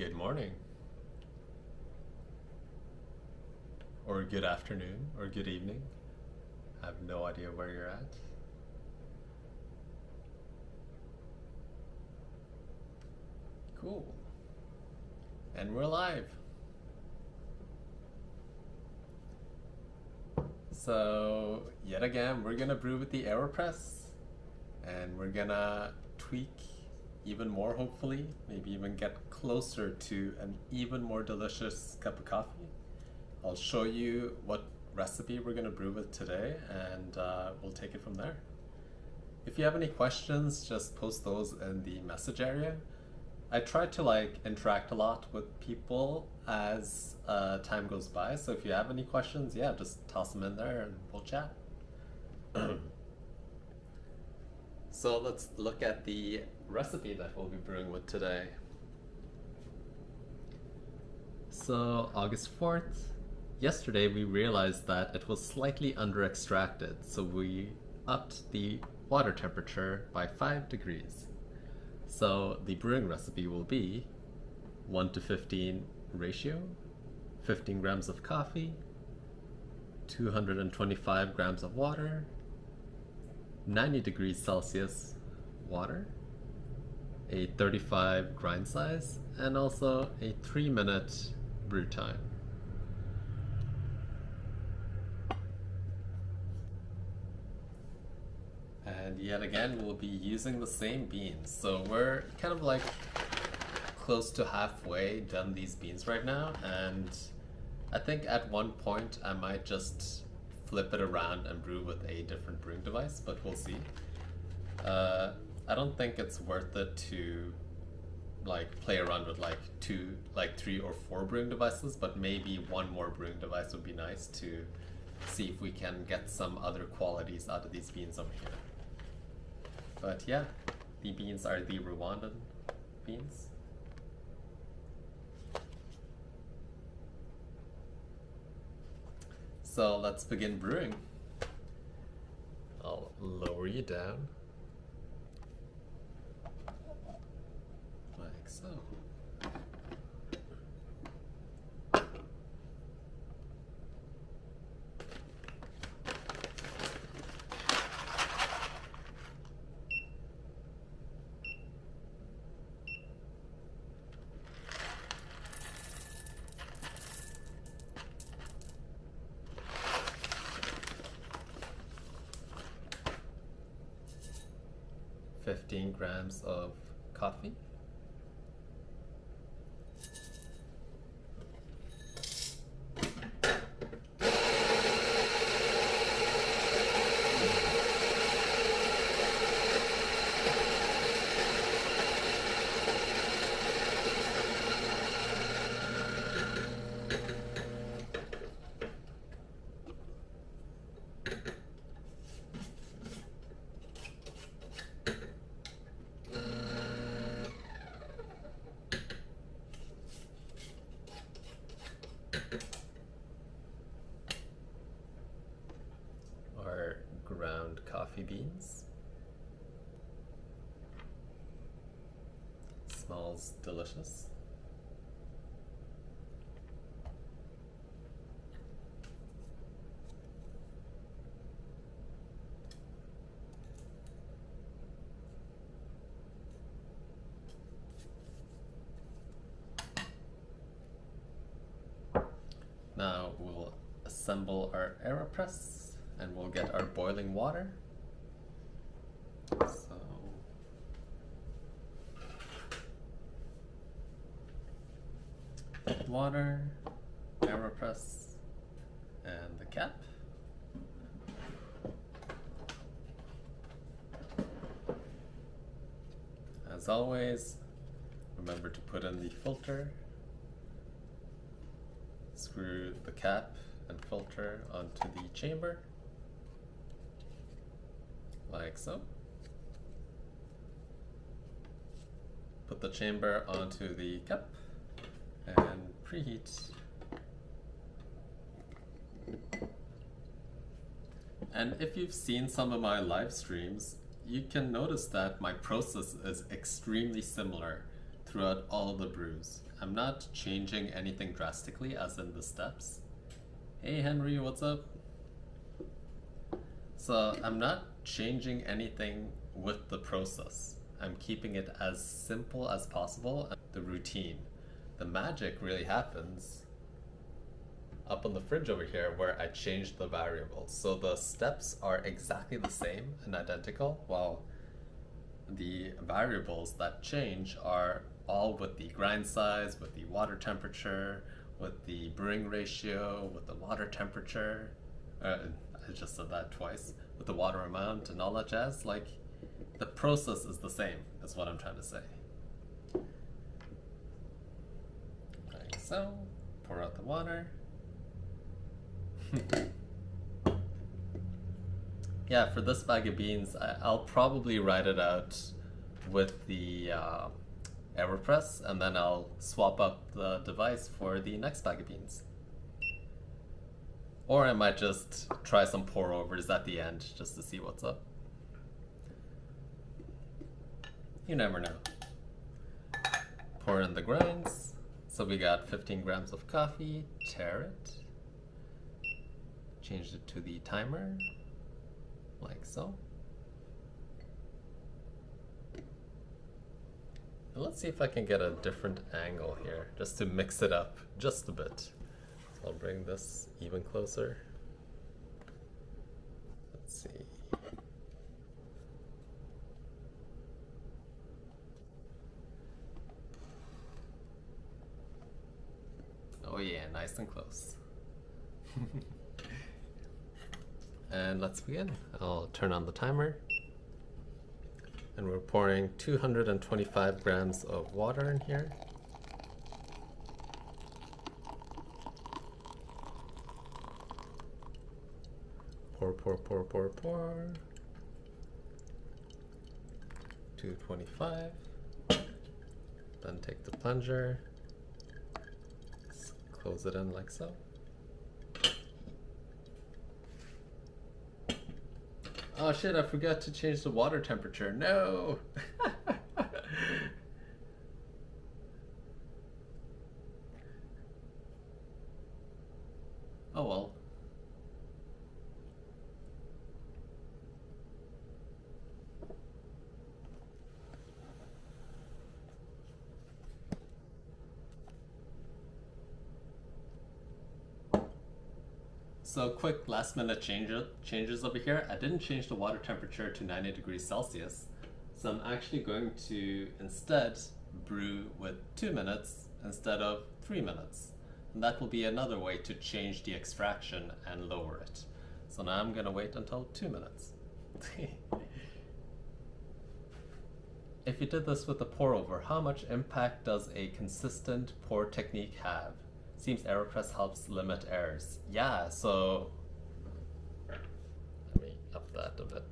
Good morning, or good afternoon, or good evening. I have no idea where you're at. Cool. And we're live. So, yet again, we're gonna brew with the Aeropress, and we're gonna tweak even more, hopefully, maybe even get closer to an even more delicious cup of coffee. I'll show you what recipe we're gonna brew with today, and we'll take it from there. If you have any questions, just post those in the message area. I try to interact a lot with people as time goes by, so if you have any questions, yeah, just toss them in there and we'll chat. So let's look at the recipe that we'll be brewing with today. So August 4th, yesterday we realized that it was slightly under extracted, so we upped the water temperature by 5 degrees. So the brewing recipe will be 1:15 ratio, 15 grams of coffee, 225 grams of water, 90 degrees Celsius water, a 35 grind size, and also a 3-minute brew time. And yet again, we'll be using the same beans. So we're kind of close to halfway done these beans right now, and I think at one point I might just flip it around and brew with a different brewing device, but we'll see. I don't think it's worth it to play around with 3 or 4 brewing devices, but maybe one more brewing device would be nice to see if we can get some other qualities out of these beans over here. But yeah, the beans are the Rwandan beans. So let's begin brewing. I'll lower you down. Like so. $15 grams of coffee, our ground coffee beans. Smells delicious. Now we'll assemble our Aeropress and we'll get our boiling water. So water, Aeropress, and the cap. As always, remember to put in the filter. Screw the cap and filter onto the chamber, like so. Put the chamber onto the cup and preheat. And if you've seen some of my live streams, you can notice that my process is extremely similar throughout all of the brews. I'm not changing anything drastically as in the steps. Hey Henry, what's up? So I'm not changing anything with the process. I'm keeping it as simple as possible. The routine. The magic really happens up on the fridge over here where I changed the variables. So the steps are exactly the same and identical, while the variables that change are all with the grind size, with the water temperature, with the brewing ratio, with the water temperature. I just said that twice. With the water amount and all that jazz. Like, the process is the same, is what I'm trying to say. Like so. Pour out the water. Yeah, for this bag of beans, I'll probably write it out with the Aeropress, and then I'll swap up the device for the next bag of beans. Or I might just try some pour overs at the end just to see what's up. You never know. Pour in the grinds. So we got 15 grams of coffee. Tare it. Changed it to the timer, like so. And let's see if I can get a different angle here, just to mix it up just a bit. So I'll bring this even closer. Let's see. Oh yeah, nice and close. And let's begin. I'll turn on the timer. And we're pouring 225 grams of water in here. Pour, pour, pour, pour, pour. 225. Then take the plunger. Close it in like so. Oh shit, I forgot to change the water temperature. No! Oh well. So quick last minute changes over here. I didn't change the water temperature to 90 degrees Celsius. So I'm actually going to instead brew with 2 minutes instead of 3 minutes. And that will be another way to change the extraction and lower it. So now I'm gonna wait until 2 minutes. If you did this with a pour over, how much impact does a consistent pour technique have? Seems Aeropress helps limit errors. Yeah, so let me up that a bit.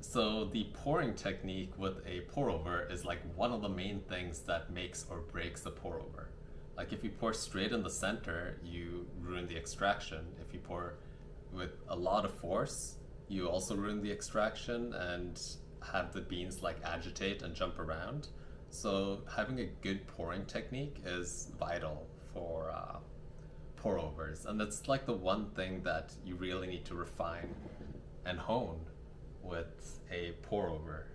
So the pouring technique with a pour over is like one of the main things that makes or breaks the pour over. Like if you pour straight in the center, you ruin the extraction. If you pour with a lot of force, you also ruin the extraction and have the beans like agitate and jump around. So having a good pouring technique is vital for pour overs, and that's like the one thing that you really need to refine and hone with a pour over.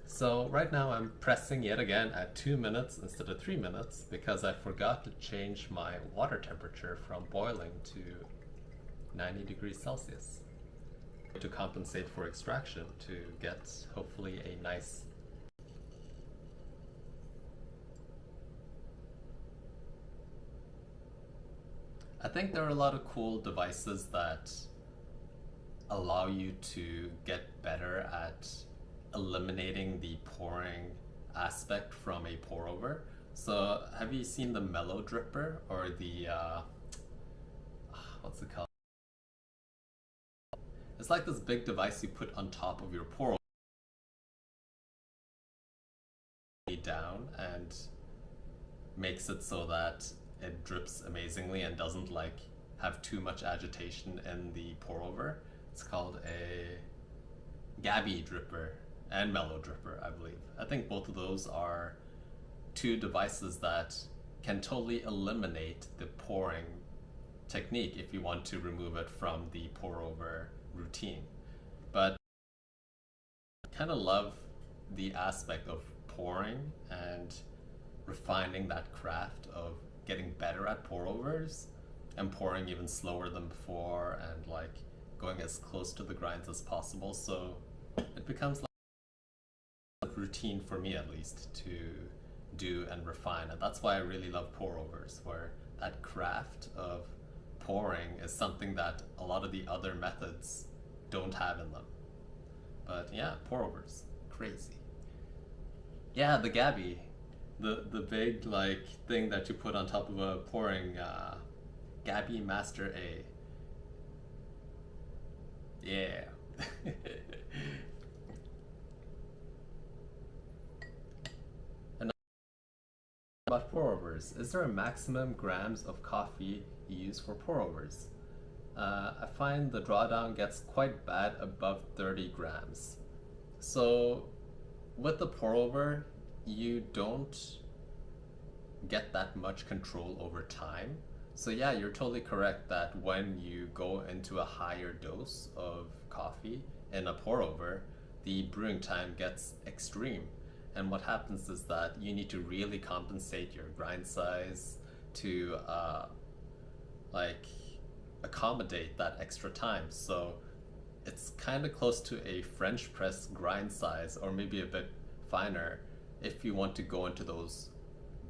So right now I'm pressing yet again at 2 minutes instead of 3 minutes because I forgot to change my water temperature from boiling to 90 degrees Celsius to compensate for extraction to get hopefully a nice I think there are a lot of cool devices that allow you to get better at eliminating the pouring aspect from a pour over. So have you seen the mellow dripper or the what's it called? It's like this big device you put on top of your pour over down and makes it so that it drips amazingly and doesn't like have too much agitation in the pour over. It's called a Gabby dripper, and Mellow Dripper, I believe. I think both of those are two devices that can totally eliminate the pouring technique if you want to remove it from the pour over routine. But I kind of love the aspect of pouring and refining that craft of getting better at pour overs and pouring even slower than before and like going as close to the grinds as possible. So it becomes like a routine for me, at least, to do and refine. And that's why I really love pour overs, where that craft of pouring is something that a lot of the other methods don't have in them. But yeah, pour overs, crazy. Yeah, the Gabby, the big like thing that you put on top of a pouring Gabby Master A. Yeah. About pour overs, is there a maximum grams of coffee you use for pour overs? I find the drawdown gets quite bad above 30 grams. So with the pour over, you don't get that much control over time. So yeah, you're totally correct that when you go into a higher dose of coffee in a pour over, the brewing time gets extreme. And what happens is that you need to really compensate your grind size to like accommodate that extra time. So it's kind of close to a French press grind size, or maybe a bit finer, if you want to go into those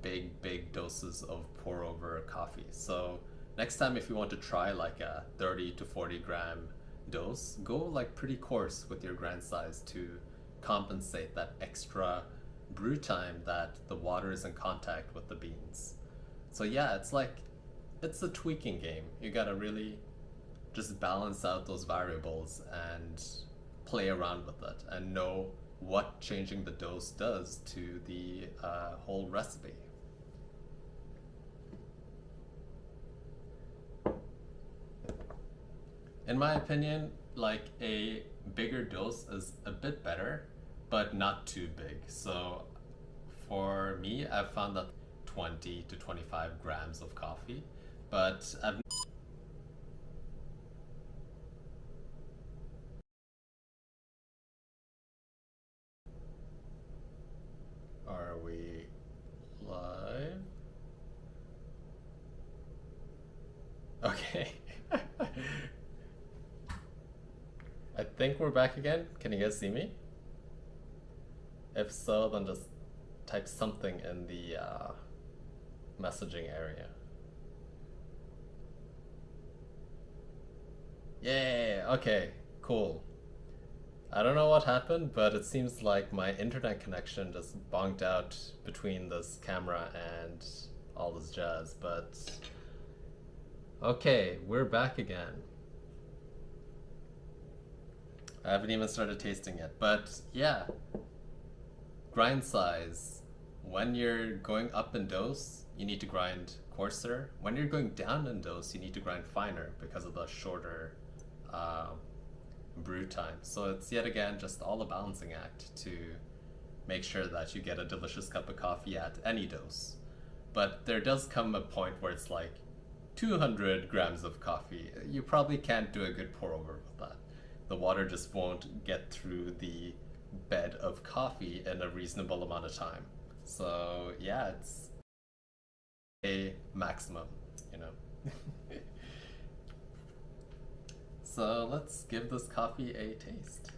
big doses of pour over coffee. So next time, if you want to try like a 30 to 40 gram dose, go like pretty coarse with your grind size to compensate that extra brew time that the water is in contact with the beans. So yeah, it's a tweaking game. You gotta really just balance out those variables and play around with it and know what changing the dose does to the whole recipe. In my opinion, like a bigger dose is a bit better, but not too big. So for me, I've found that 20 to 25 grams of coffee, but Are we live? Okay. I think we're back again. Can you guys see me? If so, then just type something in the messaging area. Yay! Okay, cool. I don't know what happened, but it seems like my internet connection just bonked out between this camera and all this jazz, but okay, we're back again. I haven't even started tasting it, but yeah. Grind size. When you're going up in dose, you need to grind coarser. When you're going down in dose, you need to grind finer because of the shorter brew time. So it's yet again just all a balancing act to make sure that you get a delicious cup of coffee at any dose. But there does come a point where it's like 200 grams of coffee. You probably can't do a good pour over with that. The water just won't get through the bed of coffee in a reasonable amount of time. So yeah, it's a maximum, you know. So let's give this coffee a taste.